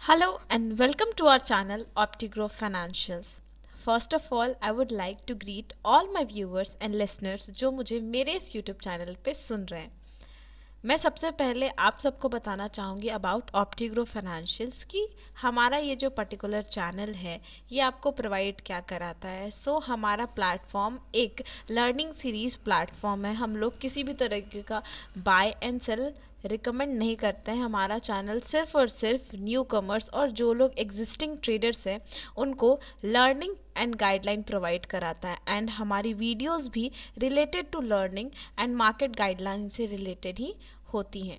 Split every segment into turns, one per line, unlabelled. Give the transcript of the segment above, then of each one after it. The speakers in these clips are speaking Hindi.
Hello and welcome to our channel OptiGrow Financials. First of all, I would like to greet all my viewers and listeners जो मुझे मेरे इस YouTube चैनल पे सुन रहे हैं। मैं सबसे पहले आप सबको बताना चाहूँगी अबाउट OptiGrow Financials कि हमारा ये जो पर्टिकुलर चैनल है ये आपको प्रोवाइड क्या कराता है। हमारा प्लेटफॉर्म एक लर्निंग सीरीज़ प्लेटफॉर्म है। हम लोग किसी भी तरीके का बाय एंड सेल रिकमेंड नहीं करते हैं। हमारा चैनल सिर्फ और सिर्फ न्यू कमर्स और जो लोग एग्जिस्टिंग ट्रेडर्स हैं उनको लर्निंग एंड गाइडलाइन प्रोवाइड कराता है एंड हमारी वीडियोस भी related to learning and market guideline से रिलेटेड ही होती हैं।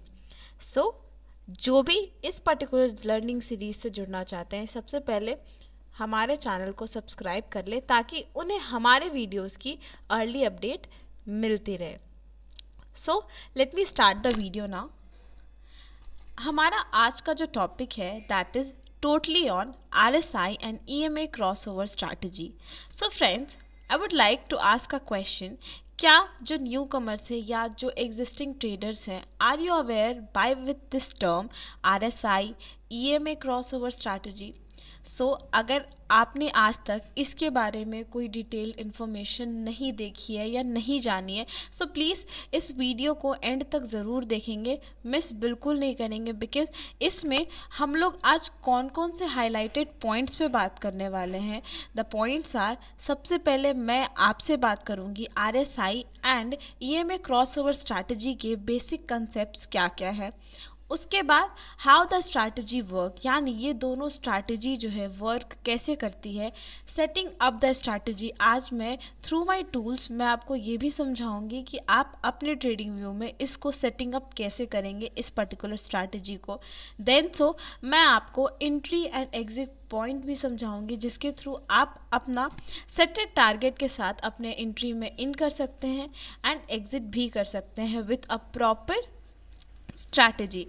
जो भी इस पर्टिकुलर लर्निंग सीरीज से जुड़ना चाहते हैं सबसे पहले हमारे चैनल को सब्सक्राइब कर ले ताकि उन्हें हमारे वीडियोस की अर्ली अपडेट मिलती रहे। Let me start the video now. हमारा आज का जो टॉपिक है that is totally on RSI and EMA crossover strategy. So friends, I would like to ask a question. क्या जो न्यू कमर्स है या जो एग्जिस्टिंग ट्रेडर्स हैं are you aware by with this term RSI EMA crossover strategy? अगर आपने आज तक इसके बारे में कोई डिटेल इन्फॉर्मेशन नहीं देखी है या नहीं जानी है प्लीज़ इस वीडियो को एंड तक ज़रूर देखेंगे, मिस बिल्कुल नहीं करेंगे, बिकॉज इसमें हम लोग आज कौन कौन से हाईलाइटेड पॉइंट्स पे बात करने वाले हैं। द पॉइंट्स आर, सबसे पहले मैं आपसे बात करूंगी RSI and EMA crossover strategy के बेसिक कंसेप्ट्स क्या क्या है। उसके बाद हाउ द स्ट्रैटेजी वर्क, यानी ये दोनों स्ट्रैटेजी जो है वर्क कैसे करती है। सेटिंग अप द स्ट्रैटेजी, आज मैं थ्रू माय टूल्स मैं आपको ये भी समझाऊंगी कि आप अपने ट्रेडिंग व्यू में इसको सेटिंग अप कैसे करेंगे इस पर्टिकुलर स्ट्रैटेजी को। देन मैं आपको एंट्री एंड एग्जिट पॉइंट भी समझाऊंगी जिसके थ्रू आप अपना सेटेड टारगेट के साथ अपने एंट्री में इन कर सकते हैं एंड एग्जिट भी कर सकते हैं with a proper strategy.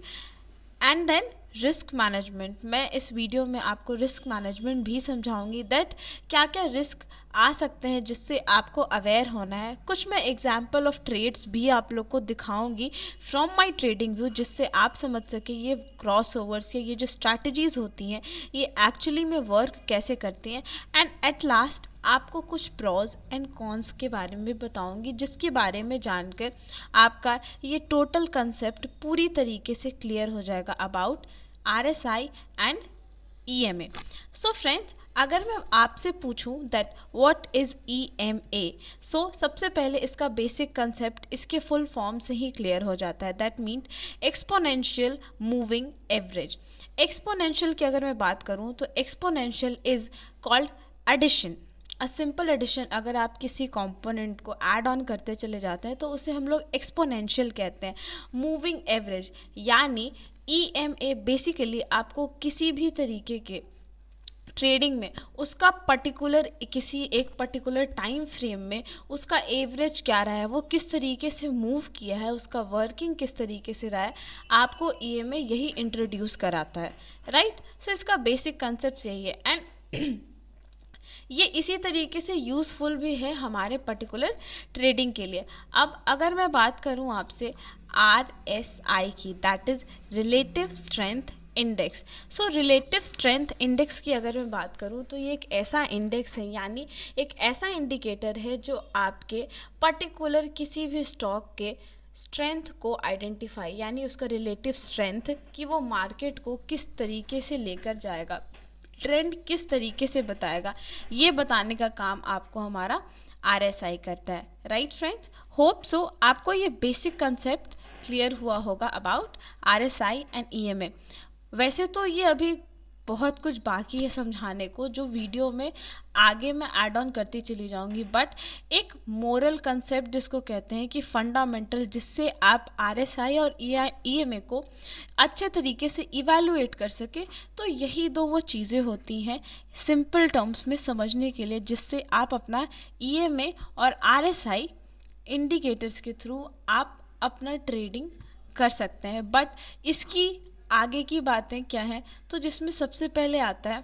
And then risk management, मैं इस वीडियो में आपको रिस्क मैनेजमेंट भी समझाऊंगी दैट क्या क्या रिस्क आ सकते हैं जिससे आपको अवेयर होना है। कुछ मैं एग्जाम्पल ऑफ ट्रेड्स भी आप लोग को दिखाऊंगी फ्रॉम माय ट्रेडिंग व्यू जिससे आप समझ सके ये क्रॉस ओवर्स या ये जो स्ट्रैटेजीज होती हैं ये एक्चुअली में वर्क कैसे करती हैं। एंड एट लास्ट आपको कुछ प्रोज एंड कॉन्स के बारे में बताऊंगी जिसके बारे में जानकर आपका ये टोटल कंसेप्ट पूरी तरीके से क्लियर हो जाएगा about RSI and EMA। Friends, अगर मैं आपसे पूछूं दैट व्हाट इज़ EMA, सबसे पहले इसका बेसिक कंसेप्ट इसके फुल फॉर्म से ही क्लियर हो जाता है। That mean exponential moving average. Exponential की अगर मैं बात करूं तो exponential is called addition, a simple addition. अगर आप किसी कंपोनेंट को ऐड ऑन करते चले जाते हैं तो उसे हम लोग एक्सपोनेंशियल कहते हैं। मूविंग एवरेज यानी EMA बेसिकली आपको किसी भी तरीके के ट्रेडिंग में उसका पर्टिकुलर किसी एक पर्टिकुलर टाइम फ्रेम में उसका एवरेज क्या रहा है, वो किस तरीके से मूव किया है, उसका वर्किंग किस तरीके से रहा है, आपको EMA यही इंट्रोड्यूस कराता है, राइट। इसका बेसिक कंसेप्ट यही है एंड ये इसी तरीके से यूज़फुल भी है हमारे पर्टिकुलर ट्रेडिंग के लिए। अब अगर मैं बात करूं आपसे RSI की, that is relative strength index. Relative strength index की अगर मैं बात करूं तो ये एक ऐसा इंडेक्स है, यानी एक ऐसा इंडिकेटर है जो आपके पर्टिकुलर किसी भी स्टॉक के स्ट्रेंथ को आइडेंटिफाई, यानी उसका रिलेटिव स्ट्रेंथ कि वो मार्केट को किस तरीके से लेकर जाएगा, ट्रेंड किस तरीके से बताएगा, ये बताने का काम आपको हमारा RSI करता है, राइट फ्रेंड्स। होप सो आपको ये बेसिक कंसेप्ट क्लियर हुआ होगा अबाउट RSI एंड EMA। वैसे तो ये अभी बहुत कुछ बाकी है समझाने को जो वीडियो में आगे मैं ऐड ऑन करती चली जाऊंगी, बट एक मोरल कंसेप्ट जिसको कहते हैं कि फंडामेंटल, जिससे आप RSI और EMA को अच्छे तरीके से इवैल्यूएट कर सके, तो यही दो वो चीज़ें होती हैं सिंपल टर्म्स में समझने के लिए जिससे आप अपना EMA और RSI इंडिकेटर्स के थ्रू आप अपना ट्रेडिंग कर सकते हैं। बट इसकी आगे की बातें क्या हैं, तो जिसमें सबसे पहले आता है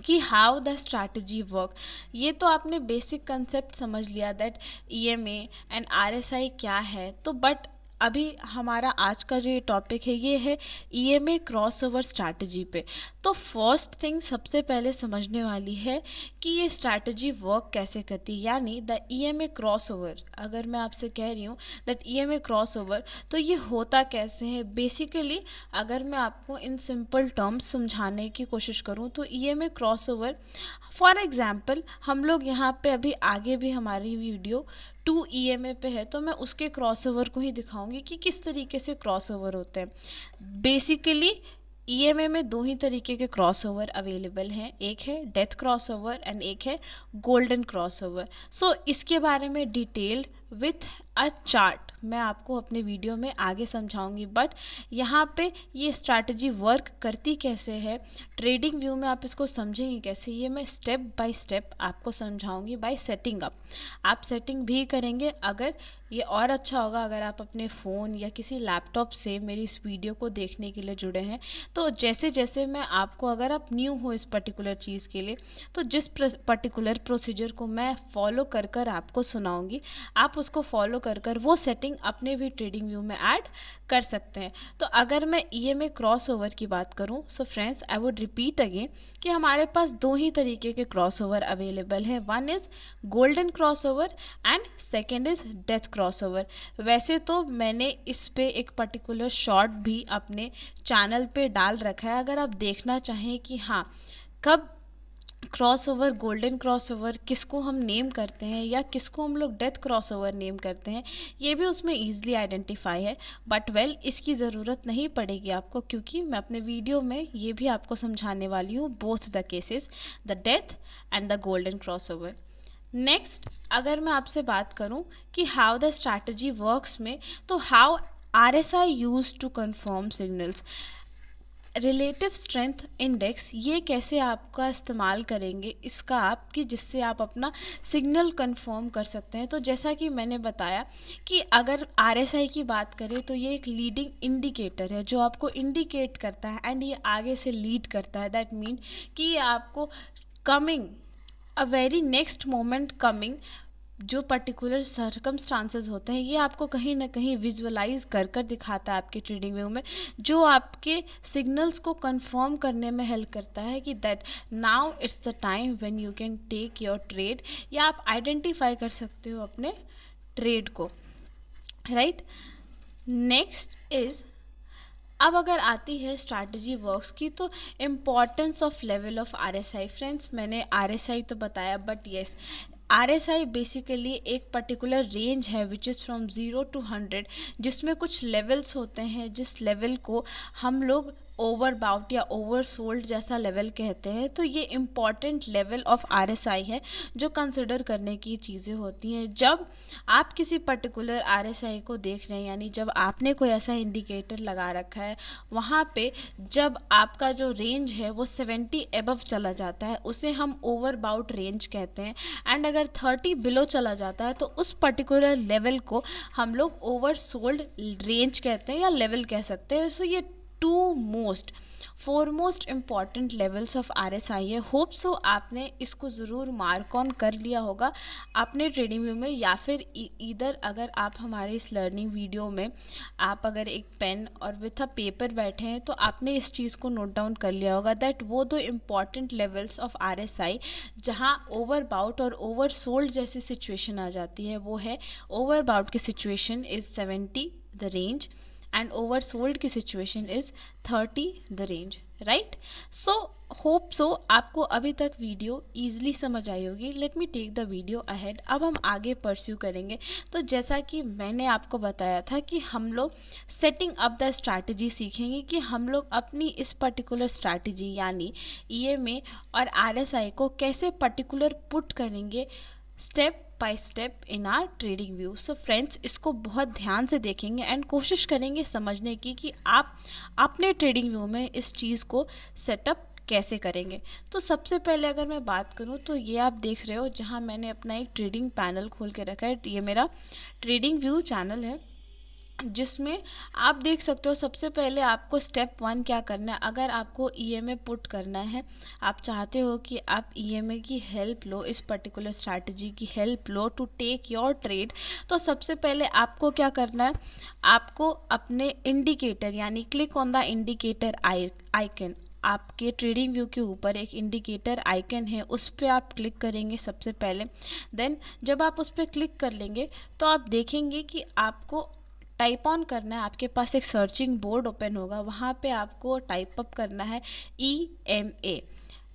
कि हाउ द स्ट्रैटेजी वर्क। ये तो आपने बेसिक कंसेप्ट समझ लिया दैट EMA एंड RSI क्या है, तो बट अभी हमारा आज का जो ये टॉपिक है ये है ईएमए क्रॉसओवर स्ट्रैटेजी पे। तो फर्स्ट थिंग सबसे पहले समझने वाली है कि ये स्ट्रैटेजी वर्क कैसे करती है, यानी द ईएमए क्रॉसओवर। अगर मैं आपसे कह रही हूँ दैट ईएमए क्रॉसओवर, तो ये होता कैसे है बेसिकली। अगर मैं आपको इन सिंपल टर्म्स समझाने की कोशिश करूँ तो ईएमए क्रॉसओवर, फॉर एग्जाम्पल हम लोग यहाँ पे अभी आगे भी हमारी वीडियो 2 ईएमए पे है, तो मैं उसके क्रॉसओवर को ही दिखाऊंगी कि किस तरीके से क्रॉसओवर होते हैं। बेसिकली ईएमए में दो ही तरीके के क्रॉसओवर अवेलेबल हैं, एक है डेथ क्रॉसओवर एंड एक है गोल्डन क्रॉसओवर। सो इसके बारे में डिटेल्ड विथ अ चार्ट मैं आपको अपने वीडियो में आगे समझाऊंगी, बट यहाँ पे ये स्ट्रैटेजी वर्क करती कैसे है, ट्रेडिंग व्यू में आप इसको समझेंगे कैसे, ये मैं स्टेप बाय स्टेप आपको समझाऊंगी बाय सेटिंग अप। आप सेटिंग भी करेंगे, अगर ये और अच्छा होगा अगर आप अपने फ़ोन या किसी लैपटॉप से मेरी इस वीडियो को देखने के लिए जुड़े हैं। तो जैसे जैसे मैं आपको, अगर आप न्यू हो इस पर्टिकुलर चीज़ के लिए, तो जिस पर्टिकुलर प्रोसीजर को मैं फॉलो कर कर आपको सुनाऊंगी, आप उसको फॉलो कर कर वो सेटिंग अपने भी ट्रेडिंग व्यू में ऐड कर सकते हैं। तो अगर मैं ईएमए क्रॉस ओवर की बात करूं, सो friends I would repeat again कि हमारे पास दो ही तरीके के क्रॉस ओवर अवेलेबल है, one is golden cross over and second is death cross over. वैसे तो मैंने इस पे एक पर्टिकुलर शॉर्ट भी अपने चैनल पे डाल रखा है, अगर आप देखना चाहें कि हाँ कब क्रॉसओवर, गोल्डन क्रॉसओवर किसको हम नेम करते हैं या किसको हम लोग डेथ क्रॉसओवर नेम करते हैं, ये भी उसमें ईजिली आइडेंटिफाई है। बट वेल इसकी ज़रूरत नहीं पड़ेगी आपको, क्योंकि मैं अपने वीडियो में ये भी आपको समझाने वाली हूँ both the cases, the death and the golden crossover. Next अगर मैं आपसे बात करूं कि हाउ द स्ट्रैटेजी वर्क्स में, तो how RSI use to confirm signals, relative strength index, ये कैसे आपका इस्तेमाल करेंगे इसका आप, कि जिससे आप अपना सिग्नल कंफर्म कर सकते हैं। तो जैसा कि मैंने बताया कि अगर आरएसआई की बात करें तो ये एक लीडिंग इंडिकेटर है जो आपको इंडिकेट करता है एंड ये आगे से लीड करता है। दैट मीन कि ये आपको coming a very next moment coming जो पर्टिकुलर सर्कमस्टांसेस होते हैं, ये आपको कहीं ना कहीं विजुअलाइज कर कर दिखाता है आपके ट्रेडिंग व्यू में, जो आपके सिग्नल्स को कंफर्म करने में हेल्प करता है कि that now it's the time when you can take your trade, या आप आइडेंटिफाई कर सकते हो अपने ट्रेड को, राइट। नेक्स्ट इज, अब अगर आती है स्ट्रैटेजी वर्क्स की, तो importance of level of RSI. Friends मैंने आरएसआई तो बताया, बट येस आरएसआई बेसिकली एक पर्टिकुलर रेंज है विच इज़ फ्रॉम 0 to 100, जिसमें कुछ लेवल्स होते हैं, जिस लेवल को हम लोग ओवरबाउट या ओवरसोल्ड जैसा लेवल कहते हैं। तो ये इम्पॉर्टेंट लेवल ऑफ आरएसआई है जो कंसिडर करने की चीज़ें होती हैं जब आप किसी पर्टिकुलर आरएसआई को देख रहे हैं, यानी जब आपने कोई ऐसा इंडिकेटर लगा रखा है, वहाँ पे जब आपका जो रेंज है वो 70 एबव चला जाता है, उसे हम ओवरबाउट रेंज कहते हैं। एंड अगर 30 बिलो चला जाता है तो उस पर्टिकुलर लेवल को हम लोग ओवरसोल्ड रेंज कहते हैं या लेवल कह सकते हैं। सो ये two most foremost important levels of RSI है। होप सो आपने इसको ज़रूर मार्क ऑन कर लिया होगा अपने ट्रेडिंग व्यू में, या फिर इधर अगर आप हमारे इस लर्निंग वीडियो में आप अगर एक पेन और विथ अ पेपर बैठे हैं तो आपने इस चीज़ को नोट डाउन कर लिया होगा दैट वो दो इम्पॉर्टेंट लेवल्स ऑफ आरएसआई जहाँ ओवरबाउट और ओवरसोल्ड जैसी सिचुएशन आ जाती है, वो है ओवरबाउट की situation is 70 the range and oversold की situation is 30 the range, right. So hope so आपको अभी तक वीडियो ईजिली समझ आई होगी। Let me take the video ahead. अब हम आगे परस्यू करेंगे। तो जैसा कि मैंने आपको बताया था कि हम लोग सेटिंग अप द स्ट्रैटेजी सीखेंगे, कि हम लोग अपनी इस पर्टिकुलर स्ट्रैटेजी यानी ईएमए और आरएसआई को कैसे पर्टिकुलर पुट करेंगे step by step in are trading view. So friends इसको बहुत ध्यान से देखेंगे एंड कोशिश करेंगे समझने की कि आप अपने ट्रेडिंग व्यू में इस चीज़ को सेटअप कैसे करेंगे। तो सबसे पहले अगर मैं बात करूं तो ये आप देख रहे हो जहां मैंने अपना एक ट्रेडिंग पैनल खोल के रखा है, ये मेरा ट्रेडिंग व्यू चैनल है।
जिसमें आप देख सकते हो सबसे पहले आपको स्टेप 1 क्या करना है। अगर आपको ईएमए पुट करना है, आप चाहते हो कि आप ईएमए की हेल्प लो, इस पर्टिकुलर स्ट्रैटेजी की हेल्प लो टू टेक योर ट्रेड, तो सबसे पहले आपको क्या करना है, आपको अपने इंडिकेटर यानी click on the indicator icon, आपके ट्रेडिंग व्यू के ऊपर एक इंडिकेटर आइकन है, उस पर आप क्लिक करेंगे सबसे पहले। देन जब आप उस पर क्लिक कर लेंगे तो आप देखेंगे कि आपको टाइप ऑन करना है, आपके पास एक सर्चिंग बोर्ड ओपन होगा, वहाँ पे आपको टाइप अप करना है EMA।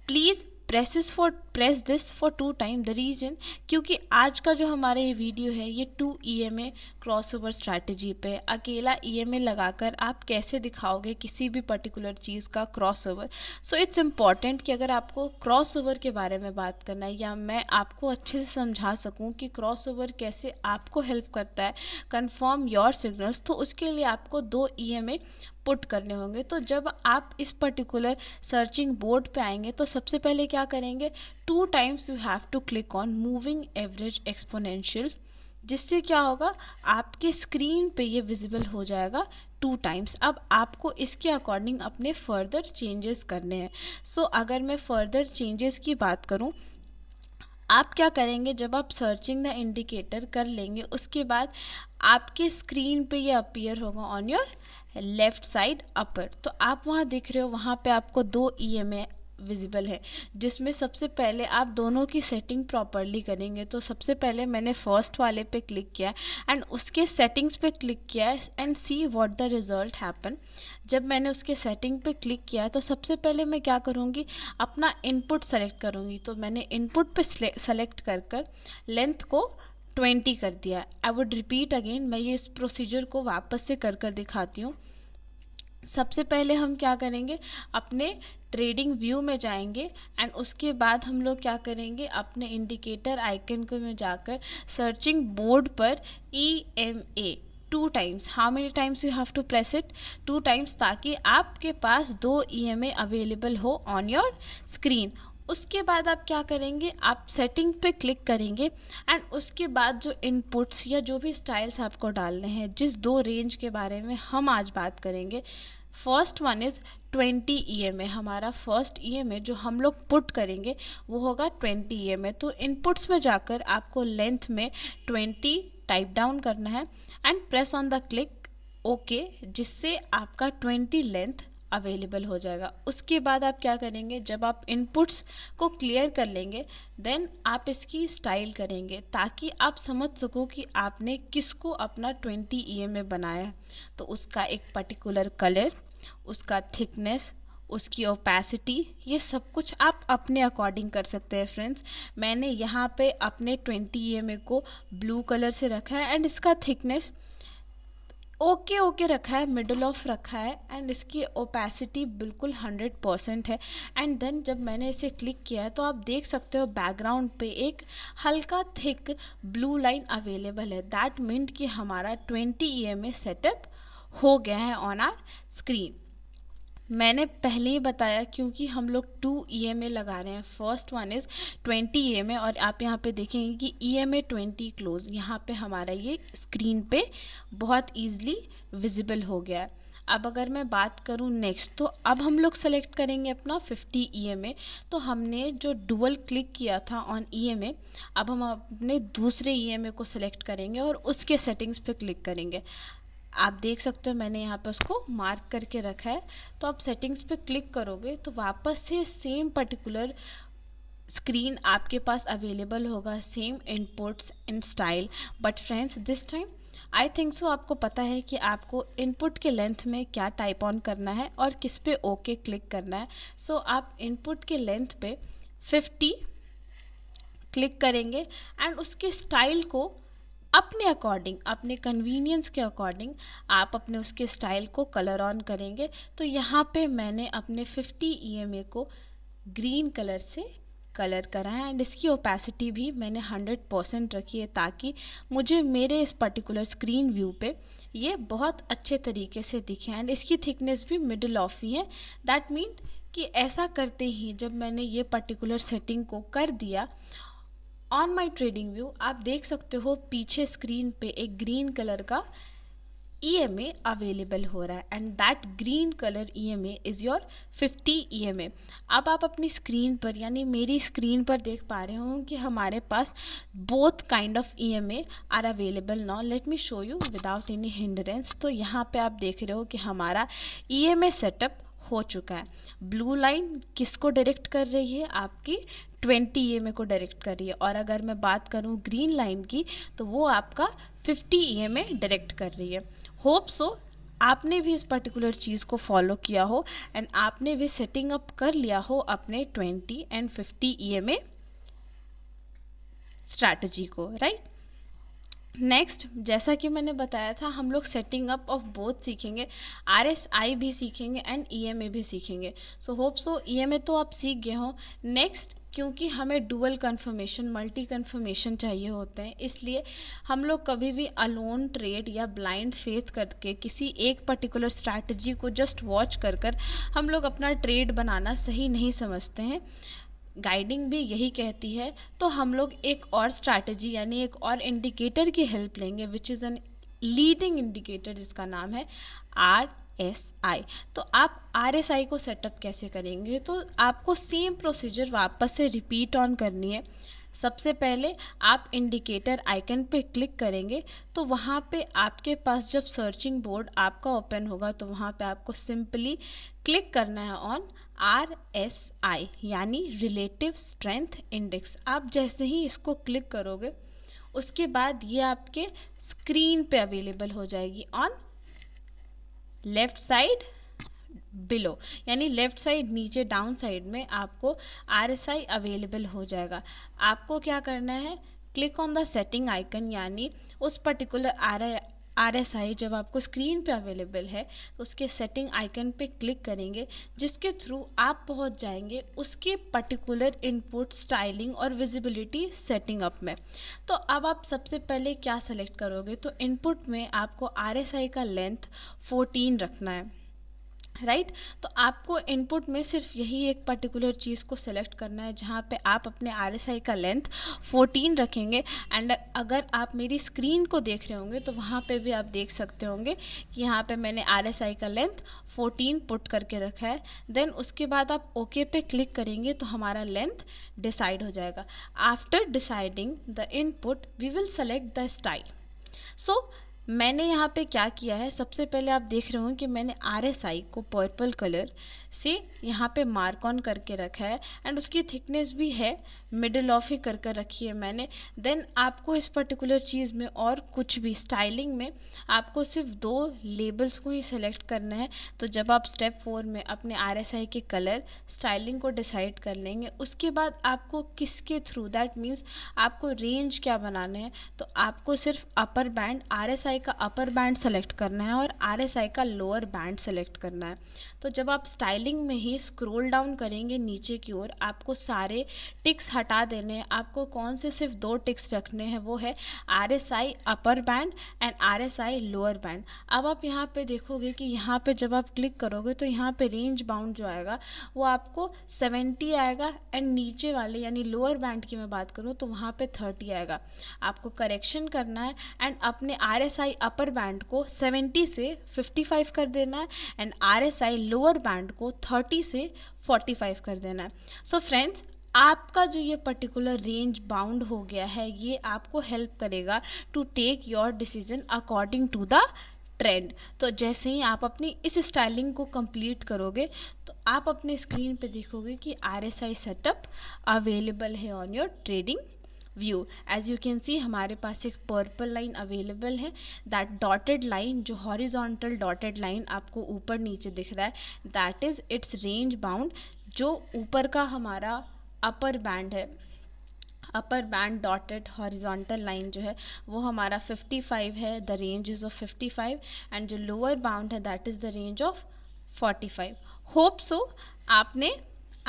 Please press this for 2 time. The reason, क्योंकि आज का जो हमारा ये वीडियो है ये 2 EMA क्रॉसओवर स्ट्रैटेजी पे, अकेला EMA लगाकर आप कैसे दिखाओगे किसी भी पर्टिकुलर चीज़ का क्रॉसओवर। सो इट्स इम्पॉर्टेंट कि अगर आपको क्रॉसओवर के बारे में बात करना है या मैं आपको अच्छे से समझा सकूं कि क्रॉसओवर कैसे आपको हेल्प करता है कंफर्म योर सिग्नल्स, तो उसके लिए आपको 2 EMA पुट करने होंगे। तो जब आप इस पर्टिकुलर सर्चिंग बोर्ड पे आएंगे तो सबसे पहले क्या करेंगे, 2 times you have to click on moving average exponential, जिससे क्या होगा, आपके स्क्रीन पे ये विजिबल हो जाएगा 2 टाइम्स। अब आपको इसके अकॉर्डिंग अपने फर्दर चेंजेस करने हैं। सो अगर मैं फर्दर चेंजेस की बात करूं, आप क्या करेंगे, जब आप सर्चिंग द इंडिकेटर कर लेंगे उसके बाद आपके स्क्रीन पे ये अपीयर होगा on your left side upper. तो आप वहाँ देख रहे हो, वहाँ पे आपको 2 EMA विजिबल है, जिसमें सबसे पहले आप दोनों की सेटिंग प्रॉपरली करेंगे। तो सबसे पहले मैंने फर्स्ट वाले पे क्लिक किया एंड उसके सेटिंग्स पे क्लिक किया and see what the result happen. जब मैंने उसके सेटिंग पे क्लिक किया तो सबसे पहले मैं क्या करूँगी, अपना इनपुट सेलेक्ट करूँगी। तो मैंने इनपुट पे सेलेक्ट कर लेंथ को 20 कर दिया। आई वुड रिपीट अगेन, मैं ये इस प्रोसीजर को वापस से कर दिखाती हूँ। सबसे पहले हम क्या करेंगे, अपने ट्रेडिंग व्यू में जाएंगे एंड उसके बाद हम लोग क्या करेंगे, अपने इंडिकेटर आइकन को में जाकर सर्चिंग बोर्ड पर EMA 2 times, how many times you have to press it, 2 times, ताकि आपके पास 2 EMA अवेलेबल हो ऑन योर स्क्रीन। उसके बाद आप क्या करेंगे, आप सेटिंग पे क्लिक करेंगे एंड उसके बाद जो इनपुट्स या जो भी स्टाइल्स आपको डालने हैं, जिस 2 रेंज के बारे में हम आज बात करेंगे, फर्स्ट वन इज़ 20 EMA। हमारा फर्स्ट EMA जो हम लोग पुट करेंगे वो होगा 20 EMA। तो इनपुट्स में जाकर आपको लेंथ में 20 टाइप डाउन करना है and press on the click okay, जिससे आपका 20 लेंथ अवेलेबल हो जाएगा। उसके बाद आप क्या करेंगे, जब आप इनपुट्स को क्लियर कर लेंगे देन आप इसकी स्टाइल करेंगे, ताकि आप समझ सको कि आपने किसको अपना 20 EMA बनाया है। तो उसका एक पर्टिकुलर कलर, उसका थिकनेस, उसकी ओपेसिटी, ये सब कुछ आप अपने अकॉर्डिंग कर सकते हैं फ्रेंड्स। मैंने यहाँ पे अपने 20 EMA को ब्लू कलर से रखा है एंड इसका थिकनेस ओके रखा है, मिडल ऑफ रखा है एंड इसकी ओपेसिटी बिल्कुल 100% है। एंड देन जब मैंने इसे क्लिक किया है तो आप देख सकते हो बैकग्राउंड पे एक हल्का थिक ब्लू लाइन अवेलेबल है। दैट मीन कि हमारा 20 EMA सेटअप हो गया है ऑन आर स्क्रीन। मैंने पहले ही बताया, क्योंकि हम लोग 2 EMA लगा रहे हैं, फर्स्ट वन इज़ 20 EMA और आप यहाँ पे देखेंगे कि EMA 20 क्लोज, यहाँ पे हमारा ये स्क्रीन पे बहुत ईजिली विजिबल हो गया है। अब अगर मैं बात करूँ नेक्स्ट, तो अब हम लोग सेलेक्ट करेंगे अपना 50 EMA। तो हमने जो डुअल क्लिक किया था ऑन EMA, अब हम अपने दूसरे EMA को सेलेक्ट करेंगे और उसके सेटिंग्स पे क्लिक करेंगे। आप देख सकते हो मैंने यहाँ पे उसको मार्क करके रखा है। तो आप सेटिंग्स पे क्लिक करोगे तो वापस से सेम पर्टिकुलर स्क्रीन आपके पास अवेलेबल होगा, same inputs in style. But friends this time I think so आपको पता है कि आपको इनपुट के लेंथ में क्या टाइप ऑन करना है और किस पे ओके क्लिक करना है। सो आप इनपुट के लेंथ पे 50 क्लिक करेंगे एंड उसके स्टाइल को अपने अकॉर्डिंग, अपने कन्वीनियंस के अकॉर्डिंग आप अपने उसके स्टाइल को कलर ऑन करेंगे। तो यहाँ पे मैंने अपने 50 EMA को ग्रीन कलर से कलर करा है एंड इसकी ओपेसिटी भी मैंने 100% रखी है, ताकि मुझे मेरे इस पर्टिकुलर स्क्रीन व्यू पे ये बहुत अच्छे तरीके से दिखे एंड इसकी थिकनेस भी मिडिल ऑफ ही है। दैट मीन कि ऐसा करते ही जब मैंने ये पर्टिकुलर सेटिंग को कर दिया ऑन माई ट्रेडिंग व्यू, आप देख सकते हो पीछे स्क्रीन पे एक ग्रीन कलर का EMA अवेलेबल हो रहा है and that green colour EMA is your 50 EMA। अब आप अपनी स्क्रीन पर यानी मेरी स्क्रीन पर देख पा रहे हो कि हमारे पास both kind of EMA are available now. Let me show you without any hindrance. तो यहाँ पे आप देख रहे हो कि हमारा EMA सेटअप हो चुका है। ब्लू लाइन किसको डायरेक्ट कर रही है? आपकी 20 EMA को डायरेक्ट कर रही है। और अगर मैं बात करूँ ग्रीन लाइन की तो वो आपका 50 EMA डायरेक्ट कर रही है। होप सो आपने भी इस पर्टिकुलर चीज़ को फॉलो किया हो एंड आपने भी सेटिंग अप कर लिया हो अपने 20 एंड 50 EMA स्ट्रैटेजी को, राइट। नेक्स्ट, जैसा कि मैंने बताया था, हम लोग सेटिंग अप ऑफ बोथ सीखेंगे, RSI भी सीखेंगे एंड EMA भी सीखेंगे। सो होप सो EMA तो आप सीख गए हो। नेक्स्ट, क्योंकि हमें डुअल कन्फर्मेशन, मल्टी कन्फर्मेशन चाहिए होते हैं, इसलिए हम लोग कभी भी अलोन ट्रेड या ब्लाइंड फेथ करके किसी एक पर्टिकुलर स्ट्रैटेजी को जस्ट वॉच कर कर हम लोग अपना ट्रेड बनाना सही नहीं समझते हैं। गाइडिंग भी यही कहती है। तो हम लोग एक और स्ट्रैटेजी यानी एक और इंडिकेटर की हेल्प लेंगे which is an leading indicator, जिसका नाम है RSI। तो आप RSI को सेटअप कैसे करेंगे? तो आपको सेम प्रोसीजर वापस से रिपीट ऑन करनी है। सबसे पहले आप इंडिकेटर आइकन पे क्लिक करेंगे तो वहाँ पे आपके पास जब सर्चिंग बोर्ड आपका ओपन होगा तो वहाँ पे आपको सिंपली क्लिक करना है ऑन RSI यानी रिलेटिव स्ट्रेंथ इंडेक्स। आप जैसे ही इसको क्लिक करोगे उसके बाद ये आपके स्क्रीन पे अवेलेबल हो जाएगी ऑन लेफ्ट साइड बिलो, यानी लेफ्ट साइड नीचे डाउन साइड में आपको RSI अवेलेबल हो जाएगा। आपको क्या करना है? Click on the setting icon, यानी उस पर्टिकुलर RSI जब आपको स्क्रीन पे अवेलेबल है तो उसके सेटिंग आइकन पे क्लिक करेंगे, जिसके थ्रू आप पहुंच जाएंगे उसके पर्टिकुलर इनपुट, स्टाइलिंग और विजिबिलिटी सेटिंग अप में। तो अब आप सबसे पहले क्या सेलेक्ट करोगे? तो इनपुट में आपको RSI का लेंथ 14 रखना है, राइट। तो आपको इनपुट में सिर्फ यही एक पर्टिकुलर चीज़ को सेलेक्ट करना है जहाँ पे आप अपने RSI का लेंथ 14 रखेंगे। एंड अगर आप मेरी स्क्रीन को देख रहे होंगे तो वहाँ पे भी आप देख सकते होंगे कि यहाँ पे मैंने RSI का लेंथ 14 पुट करके रखा है। देन उसके बाद आप ओके पे क्लिक करेंगे तो हमारा लेंथ डिसाइड हो जाएगा। After deciding the input we will select the style. So मैंने यहाँ पे क्या किया है, सबसे पहले आप देख रहे हो कि मैंने RSI को पर्पल कलर से यहाँ पे मार्क ऑन करके रखा है एंड उसकी थिकनेस भी है मिडिल ऑफ ही कर कर रखी है मैंने। देन आपको इस पर्टिकुलर चीज़ में और कुछ भी स्टाइलिंग में आपको सिर्फ 2 लेबल्स को ही सेलेक्ट करना है। तो जब आप स्टेप 4 में अपने RSI के कलर स्टाइलिंग को डिसाइड कर लेंगे उसके बाद आपको किसके थ्रू, दैट मीन्स आपको रेंज क्या बनाना है, तो आपको सिर्फ अपर बैंड RSI का अपर बैंड सेलेक्ट करना है और RSI का लोअर बैंड सेलेक्ट करना है। तो जब आप स्टाइलिंग में ही स्क्रॉल डाउन करेंगे नीचे की ओर, आपको सारे टिक्स हटा देने हैं। आपको कौन से सिर्फ 2 टिक्स रखने हैं, वो है RSI upper band and RSI lower band. अब आप यहाँ पे देखोगे कि यहाँ पे जब आप क्लिक करोगे तो यहाँ पे रेंज बाउंड जो आएगा वो आपको 70 आएगा एंड नीचे वाले यानी लोअर बैंड की मैं बात करूँ तो वहाँ पे 30 आएगा। आपको करेक्शन करना है एंड अपने RSI अपर बैंड को 70 से 55 कर देना है एंड RSI लोअर बैंड को 30 से 45 कर देना है। सो फ्रेंड्स, आपका जो ये पर्टिकुलर रेंज बाउंड हो गया है ये आपको हेल्प करेगा to take your decision according to the trend. तो जैसे ही आप अपनी इस स्टाइलिंग को कंप्लीट करोगे तो आप अपने स्क्रीन पे देखोगे कि RSI सेटअप अवेलेबल है on your trading view. As you can see हमारे पास एक पर्पल लाइन अवेलेबल है, दैट डॉटेड लाइन, जो हॉरिजॉन्टल डॉटेड लाइन आपको ऊपर नीचे दिख रहा है, that is its range bound. जो ऊपर का हमारा अपर बैंड है, upper band dotted horizontal line जो है वो हमारा 55 है, the range is of 55 and जो लोअर बाउंड है that is the range of 45। Hope so आपने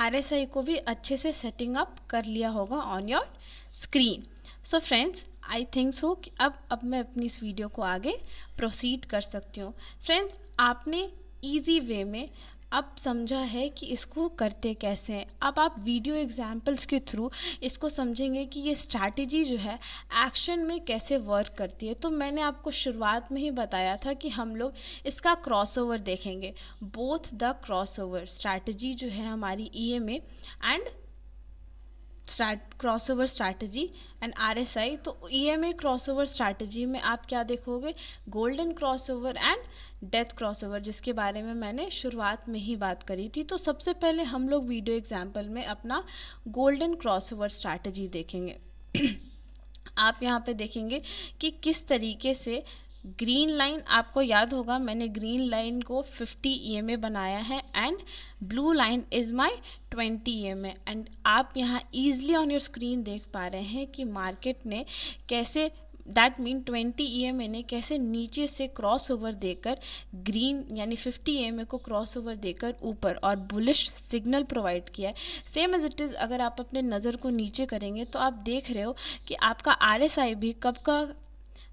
RSI को भी अच्छे से सेटिंग अप कर लिया होगा on your screen. So friends, I think so कि अब मैं अपनी इस वीडियो को आगे प्रोसीड कर सकती हूँ। फ्रेंड्स, आपने ईजी वे में अब समझा है कि इसको करते कैसे हैं। अब आप वीडियो एग्जाम्पल्स के थ्रू इसको समझेंगे कि ये स्ट्रैटेजी जो है एक्शन में कैसे वर्क करती है। तो मैंने आपको शुरुआत में ही बताया था कि हम लोग इसका क्रॉसओवर देखेंगे, बोथ द क्रॉसओवर स्ट्रैटेजी जो है हमारी EMA and crossover strategy and RSI. तो ईएमए क्रॉसओवर स्ट्रैटेजी में आप क्या देखोगे, golden crossover and death crossover, जिसके बारे में मैंने शुरुआत में ही बात करी थी। तो सबसे पहले हम लोग वीडियो एग्जाम्पल में अपना गोल्डन क्रॉसओवर स्ट्रैटेजी देखेंगे। आप यहाँ पे देखेंगे कि किस तरीके से ग्रीन लाइन, आपको याद होगा मैंने ग्रीन लाइन को 50 EMA बनाया है and blue line is my 20 EMA। And आप यहाँ ईजिली ऑन योर स्क्रीन देख पा रहे हैं कि मार्केट ने कैसे, दैट मीन 20 EMA ने कैसे नीचे से क्रॉस ओवर देकर ग्रीन यानी 50 EMA को क्रॉस ओवर देकर ऊपर और बुलिश सिग्नल प्रोवाइड किया है। सेम एज इट इज़ अगर आप अपने नज़र को नीचे करेंगे तो आप देख रहे हो कि आपका RSI भी कब का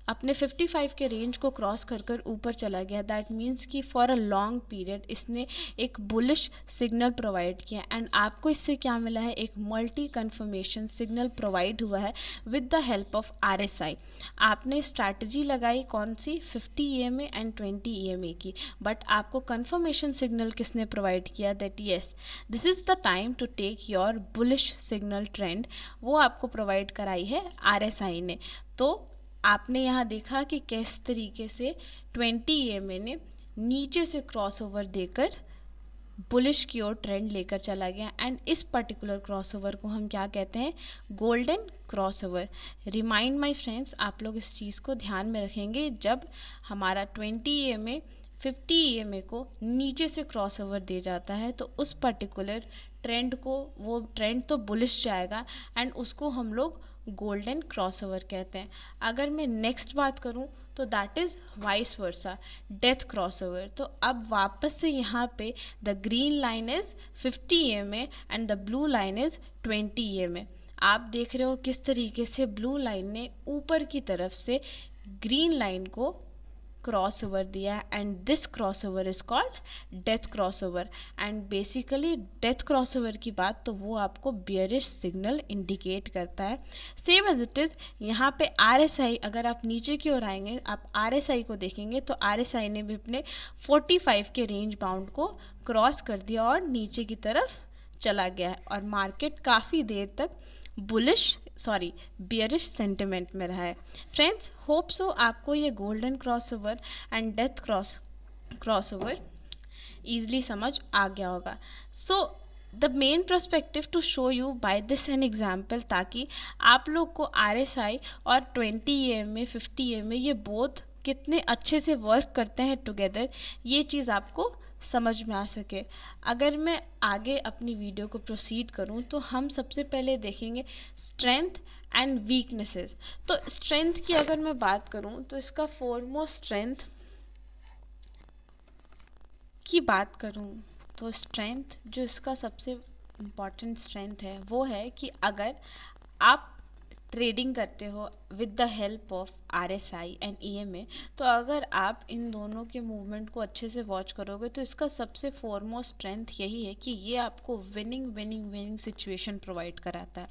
अपने 55 के रेंज को क्रॉस कर कर ऊपर चला गया। दैट मीन्स कि फॉर अ लॉन्ग पीरियड इसने एक बुलिश सिग्नल प्रोवाइड किया एंड आपको इससे क्या मिला है, एक मल्टी कन्फर्मेशन सिग्नल प्रोवाइड हुआ है with the help of RSI। आपने स्ट्रैटेजी लगाई कौन सी, 50 EMA एंड 20 EMA की, बट आपको कन्फर्मेशन सिग्नल किसने प्रोवाइड किया, that yes this is the time to take your bullish signal trend, वो आपको प्रोवाइड कराई है RSI ने। तो आपने यहाँ देखा कि किस तरीके से 20 EMA ने नीचे से क्रॉसओवर देकर बुलिश की ओर ट्रेंड लेकर चला गया एंड इस पर्टिकुलर क्रॉसओवर को हम क्या कहते हैं, golden crossover. Remind my friends, आप लोग इस चीज़ को ध्यान में रखेंगे, जब हमारा 20 EMA 50 EMA को नीचे से क्रॉसओवर दे जाता है तो उस पर्टिकुलर ट्रेंड को, वो ट्रेंड तो बुलिश जाएगा एंड उसको हम लोग गोल्डन क्रॉसओवर कहते हैं। अगर मैं नेक्स्ट बात करूं तो that is vice versa, death crossover. तो अब वापस से यहाँ पे the green line is 50 EMA and the blue line is 20 EMA। आप देख रहे हो किस तरीके से ब्लू लाइन ने ऊपर की तरफ से ग्रीन लाइन को क्रॉस ओवर दिया and this cross over is called death cross over. And basically death cross over की बात तो वो आपको बियरिश सिग्नल इंडिकेट करता है। सेम एज इट इज़ यहाँ पे RSI, अगर आप नीचे की ओर आएंगे आप RSI को देखेंगे तो RSI ने भी अपने 45 के रेंज बाउंड को क्रॉस कर दिया और नीचे की तरफ चला गया है और मार्केट काफ़ी देर तक बियरिश सेंटिमेंट में रहा है। फ्रेंड्स, होप सो आपको ये golden crossover and death crossover easily समझ आ गया होगा। So the main perspective to show you by this an example, ताकि आप लोग को RSI और 20 EMA 50 EMA ये बोथ कितने अच्छे से वर्क करते हैं टुगेदर, ये चीज़ आपको समझ में आ सके। अगर मैं आगे अपनी वीडियो को प्रोसीड करूं तो हम सबसे पहले देखेंगे स्ट्रेंथ एंड वीकनेसेस। तो स्ट्रेंथ की अगर मैं बात करूं तो इसका फोरमोस्ट स्ट्रेंथ की बात करूं तो स्ट्रेंथ जो इसका सबसे इम्पॉर्टेंट स्ट्रेंथ है वो है कि अगर आप ट्रेडिंग करते हो with the help of RSI and EMA, तो अगर आप इन दोनों के मूवमेंट को अच्छे से वॉच करोगे तो इसका सबसे फॉरमोस्ट स्ट्रेंथ यही है कि ये आपको विनिंग सिचुएशन प्रोवाइड कराता है।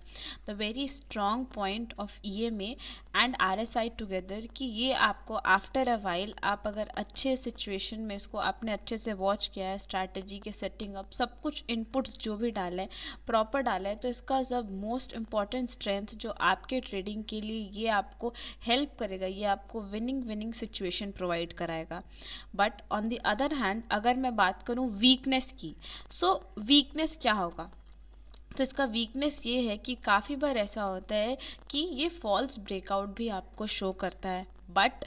The very strong point of EMA and RSI together कि ये आपको आफ्टर अ वाइल, आप अगर अच्छे सिचुएशन में इसको आपने अच्छे से वॉच किया है, स्ट्रैटेजी के सेटिंग अप सब कुछ इनपुट्स जो भी डाले प्रॉपर डाला है, तो इसका सब मोस्ट इम्पॉर्टेंट स्ट्रेंथ जो आपके ट्रेडिंग के लिए ये आपको हेल्प करेगा, ये आपको विनिंग सिचुएशन प्रोवाइड कराएगा। But on the other hand अगर मैं बात करूँ वीकनेस की, सो वीकनेस क्या होगा, तो इसका वीकनेस ये है कि काफ़ी बार ऐसा होता है कि ये फॉल्स ब्रेकआउट भी आपको शो करता है। बट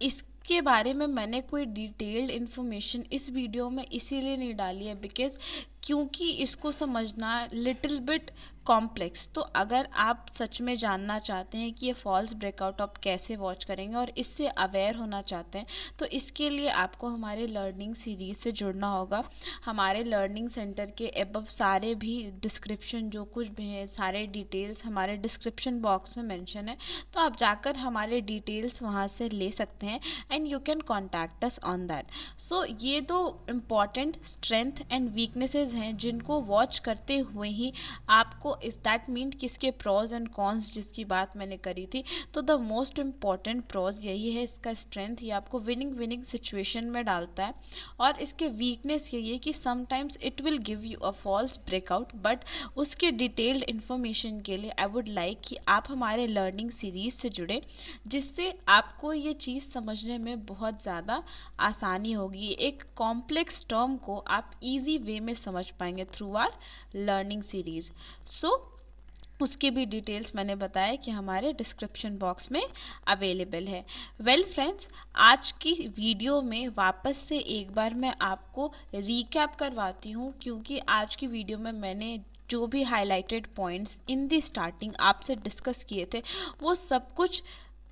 इसके बारे में मैंने कोई डिटेल्ड इन्फॉर्मेशन इस वीडियो में इसीलिए नहीं डाली है बिकॉज क्योंकि इसको समझना लिटिल बिट कॉम्प्लेक्स। तो अगर आप सच में जानना चाहते हैं कि ये फॉल्स ब्रेकआउट आप कैसे वॉच करेंगे और इससे अवेयर होना चाहते हैं, तो इसके लिए आपको हमारे लर्निंग सीरीज़ से जुड़ना होगा। हमारे लर्निंग सेंटर के अबव सारे भी डिस्क्रिप्शन जो कुछ भी है, सारे डिटेल्स हमारे डिस्क्रिप्शन बॉक्स में मेंशन है, तो आप जाकर हमारे डिटेल्स वहाँ से ले सकते हैं and you can contact us on that. So ये दो इम्पॉर्टेंट स्ट्रेंथ एंड वीकनेसेस हैं जिनको वॉच करते हुए ही आपको इस दैट मीन किसके प्रोज एंड कॉन्स जिसकी बात मैंने करी थी, तो द मोस्ट इम्पॉर्टेंट प्रोज यही है, इसका स्ट्रेंथ ये आपको विनिंग सिचुएशन में डालता है, और इसके वीकनेस यही है कि sometimes it will give you a false breakout. But उसके डिटेल्ड इन्फॉर्मेशन के लिए आई वुड लाइक कि आप हमारे लर्निंग सीरीज से जुड़े, जिससे आपको ये चीज़ समझने में बहुत ज़्यादा आसानी होगी। एक कॉम्प्लेक्स टर्म को आप इजी वे में समझ पाएंगे थ्रू आर लर्निंग सीरीज। सो उसके भी डिटेल्स मैंने बताया कि हमारे डिस्क्रिप्शन बॉक्स में अवेलेबल है। वेल फ्रेंड्स, आज की वीडियो में वापस से एक बार मैं आपको रीकैप करवाती हूँ, क्योंकि आज की वीडियो में मैंने जो भी highlighted points in the starting आपसे डिस्कस किए थे वो सब कुछ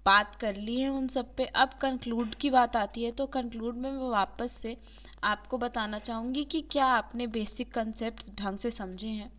बात कर ली है उन सब पे। अब कंक्लूड की बात आती है, तो कंक्लूड में मैं वापस से आपको बताना चाहूँगी कि क्या आपने बेसिक कंसेप्ट्स ढंग से समझे हैं,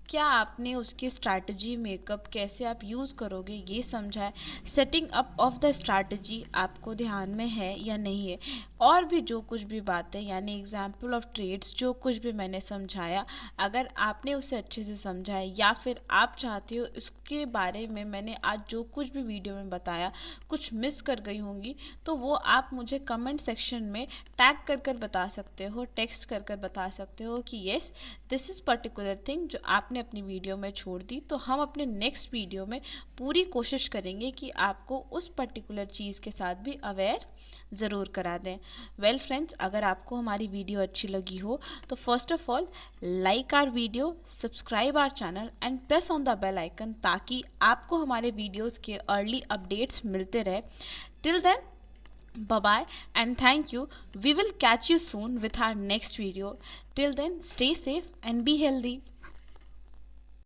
क्या आपने उसकी स्ट्रैटेजी मेकअप कैसे आप यूज़ करोगे ये समझा है, setting up of the strategy आपको ध्यान में है या नहीं है, और भी जो कुछ भी बातें यानी एग्जाम्पल ऑफ ट्रेड्स जो कुछ भी मैंने समझाया, अगर आपने उसे अच्छे से समझा है या फिर आप चाहते हो इसके बारे में मैंने आज जो कुछ भी वीडियो में बताया कुछ मिस कर गई होंगी, तो वो आप मुझे कमेंट सेक्शन में टैग कर कर बता सकते हो, टेक्स्ट कर कर बता सकते हो कि yes this is particular thing जो आपने अपनी वीडियो में छोड़ दी। तो हम अपने नेक्स्ट वीडियो में पूरी कोशिश करेंगे कि आपको उस पर्टिकुलर चीज़ के साथ भी अवेयर ज़रूर करा दें। वेल फ्रेंड्स, अगर आपको हमारी वीडियो अच्छी लगी हो तो first of all like our video, subscribe our channel and press on the bell icon, ताकि आपको हमारे वीडियोज़ के अर्ली अपडेट्स मिलते रहे। Till then, bye bye and thank you. We will catch you soon with our next video. Till then, stay safe and be healthy.